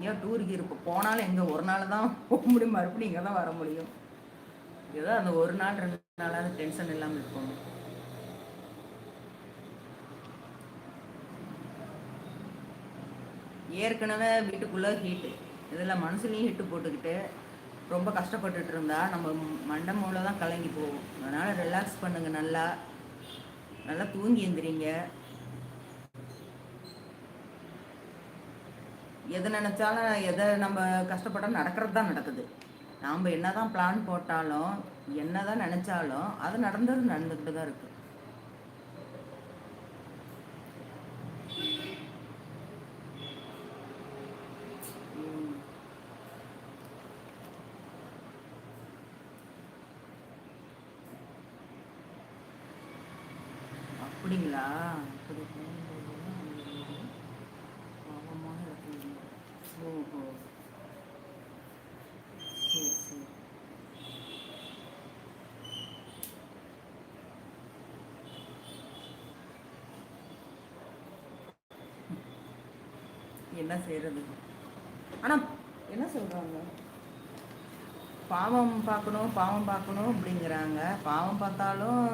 ஏன் டூருக்கு இருப்போம் போனாலும் எங்கே ஒரு நாள் தான் போக முடியும், மறுபடியும் இங்கே தான் வர முடியும். ஏதோ அந்த ஒரு நாள் 2 நாளாவது டென்ஷன் இல்லாமல் இருப்போம். ஏற்கனவே வீட்டுக்குள்ளே ஹீட்டு, இதில் மனசுலையும் ஹீட்டு போட்டுக்கிட்டு ரொம்ப கஷ்டப்பட்டுட்டு இருந்தா நம்ம மண்டை மூளை தான் கலங்கி போகும். அதனால் ரிலாக்ஸ் பண்ணுங்கள், நல்லா நல்லா தூங்கி எந்திரிங்க. எதை நினச்சாலும் எதை நம்ம கஷ்டப்பட்டாலும் நடக்கிறது தான் நடக்குது. நாம் என்ன தான் பிளான் போட்டாலும் என்ன தான் நினச்சாலும் அது நடந்துக்கிட்டு தான் இருக்குது. அப்படிங்களா? அப்படி பாவமான இடத்துல. ஓஹோ, சரி சரி. என்ன செய்யறது? ஆனால் என்ன சொல்கிறாங்க, பாவம் பார்க்கணும் பாவம் பார்க்கணும் அப்படிங்கிறாங்க. பாவம் பார்த்தாலும்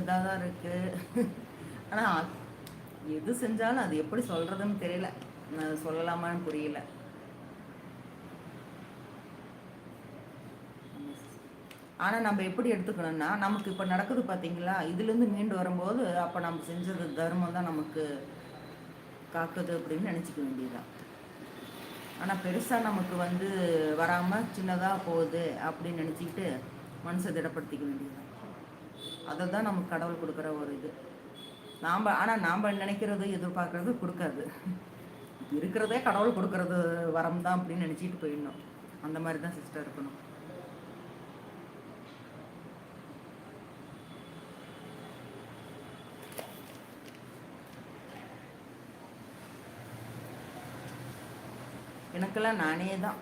இதாக தான் இருக்குது. ஆனால் எது செஞ்சாலும் அது எப்படி சொல்கிறதுன்னு தெரியல, சொல்லலாமான்னு புரியல. ஆனால் நம்ம எப்படி எடுத்துக்கணும்னா, நமக்கு இப்போ நடக்குது பார்த்தீங்களா, இதுலேருந்து மீண்டு வரும்போது அப்போ நம்ம செஞ்சது தர்மம் தான் நமக்கு காக்குது அப்படின்னு நினச்சிக்க வேண்டியதுதான். ஆனால் பெருசாக நமக்கு வராமல் சின்னதாக போகுது அப்படின்னு நினச்சிக்கிட்டு மனசை திடப்படுத்திக்க வேண்டியதுதான். அதை தான் நமக்கு கடவுள் கொடுக்குற ஒரு இது. ஆனால் நாம் நினைக்கிறது எதிர்பார்க்கறது கொடுக்காது. இருக்கிறதே கடவுள் கொடுக்கறது வரம் தான் அப்படின்னு நினச்சிட்டு போயிடணும். அந்த மாதிரி தான் சிஸ்டர் இருக்கணும். எனக்கெல்லாம் நானே தான்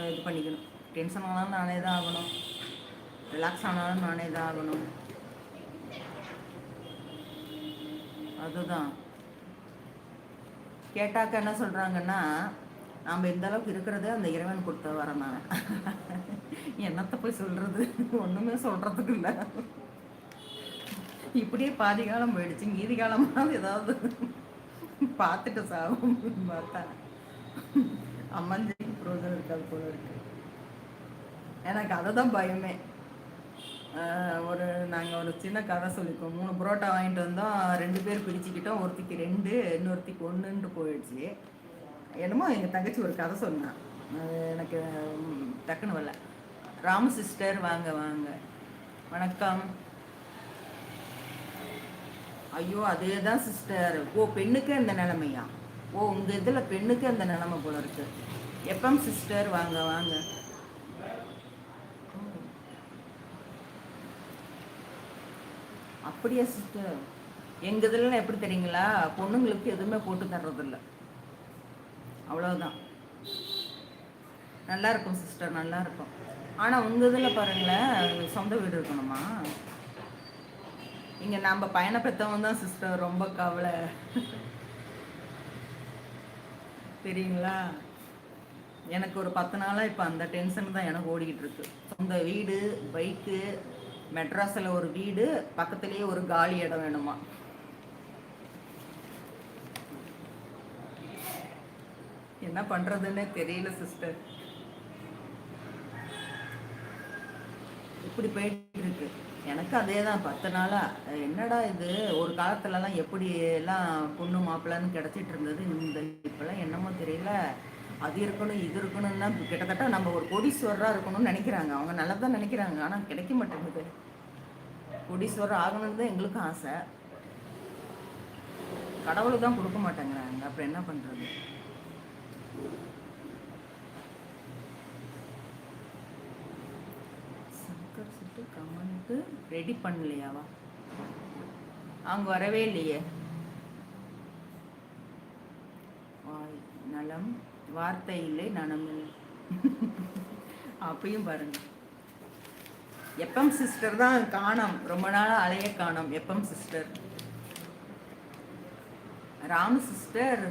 இது பண்ணிக்கணும். டென்ஷன் ஆனாலும் நானே தான் ஆகணும், ரிலாக்ஸ் ஆனாலும் நானே தான் ஆகணும். அதுதான் கேட்டாக்க என்ன சொல்கிறாங்கன்னா, நாம் இந்த அளவுக்கு இருக்கிறதே அந்த இறைவன் கொடுத்த வரம் நான். என்னத்தை போய் சொல்கிறது, ஒன்றுமே சொல்கிறதுக்கு இல்லை. இப்படியே பாதி காலம் போயிடுச்சு, மீதி காலமாவது ஏதாவது பார்த்துட்டு சாகும் பார்த்தா அம்மஞ்சிக்கு புரோஜனம் இருக்காது போல இருக்கு. எனக்கு அதை தான் பயமே. நாங்கள் ஒரு சின்ன கதை சொல்லிப்போம். 3 புரோட்டா வாங்கிட்டு வந்தோம், 2 பேர் பிரிச்சுக்கிட்டோம். ஒருத்திக்கு 2, இன்னொருத்திக்கு 1ன்ட்டு போயிடுச்சு. என்னமோ எங்கள் தங்கச்சி ஒரு கதை சொன்னான், எனக்கு டக்குன்னு வரல. ராமு சிஸ்டர் வாங்க வாங்க, வணக்கம். ஐயோ அதே தான் சிஸ்டர். ஓ பெண்ணுக்கு அந்த நிலைமையா? ஓ உங்கள் இதில் பெண்ணுக்கு அந்த நிலைமை போல இருக்கு. எப்பம் சிஸ்டர் வாங்க வாங்க. அப்படியா சிஸ்டர்? எங்கள் இதில் எப்படி தெரியுங்களா, பொண்ணுங்களுக்கு எதுவுமே போட்டு தர்றதில்ல, அவ்வளோதான். நல்லா இருக்கும் சிஸ்டர், நல்லா இருக்கும். ஆனால் உங்கள் இதில் பாருங்களேன், சொந்த வீடு இருக்கணுமா? இங்கே நம்ம பையனை பெற்றவங்க தான் சிஸ்டர் ரொம்ப கவலை தெரியுங்களா. எனக்கு ஒரு 10 நாளாக இப்போ அந்த டென்ஷன் தான் எனக்கு ஓடிக்கிட்டு இருக்கு. சொந்த வீடு, பைக்கு, மெட்ராஸில் ஒரு வீடு, பக்கத்துலேயே ஒரு காலி இடம் வேணுமா. என்ன பண்ணுறதுன்னே தெரியல சிஸ்டர். இப்படி போயிட்டு இருக்கு. எனக்கு அதே தான் 10 நாளாக. என்னடா இது, ஒரு காலத்துலலாம் எப்படி எல்லாம் பொண்ணு மாப்பிள்ளைன்னு கிடச்சிட்டு இருந்தது, இந்த இப்போல்லாம் என்னமோ தெரியல. அது இருக்கணும் இது இருக்கணும்னா கிட்டத்தட்ட நம்ம ஒரு கோடீஸ்வரராக இருக்கணும்னு நினைக்கிறாங்க. அவங்க நல்லா தான் நினைக்கிறாங்க, ஆனால் கிடைக்க மாட்டேங்குது. கோடீஸ்வரர் ஆகணும்னு தான் எங்களுக்கும் ஆசை, கடவுளுக்கு தான் கொடுக்க மாட்டேங்கிறாங்க. அப்புறம் என்ன பண்ணுறது? சங்கர் சிட்டு கமெண்ட்டு ரெடி பண்ணலையாவா? அவங்க வரவே இல்லையே. நலம் வார்த்தை இல்லை நனமில்லை. அப்பயும் பாருங்க, எப்பம் சிஸ்டர் தான் காணோம், ரொம்ப நாளாக அலைய காணோம். எப்பம் சிஸ்டர், ராமு சிஸ்டர்